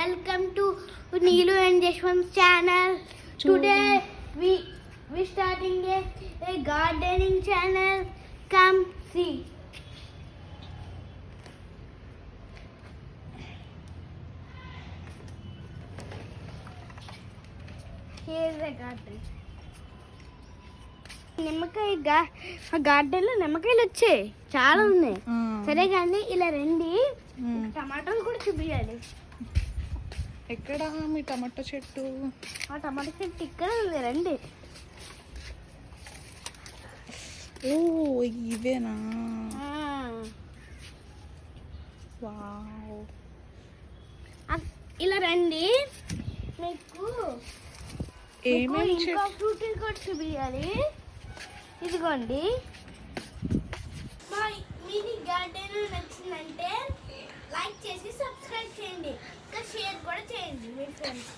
welcome to Neelu and Jashwant's channel. Today we starting a gardening channel. Come see. Here is a garden. నిమ్మకాయ గార్డెన్లో నిమ్మకాయలు వచ్చాయి, చాలా ఉన్నాయి. సరే కానీ ఇలా రండి, టమాటాలు కూడా చూపించాలి. ఎక్కడ మీ టమాటో చెట్టు? ఆ టమాటో చెట్టు ఇక్కడ ఉంది, రండి. ఓ ఇవేనా? వావ్, ఇలా రండి, మీకు ఏమేమి ఫ్రూట్ కూడా చూపించాలి. ఇదిగోండి. మీకు గార్డెన్ నచ్చిందంటే లైక్ చేసి సబ్స్క్రైబ్ చేయండి, ఇంకా షేర్ కూడా చేయండి మీ ఫ్రెండ్స్.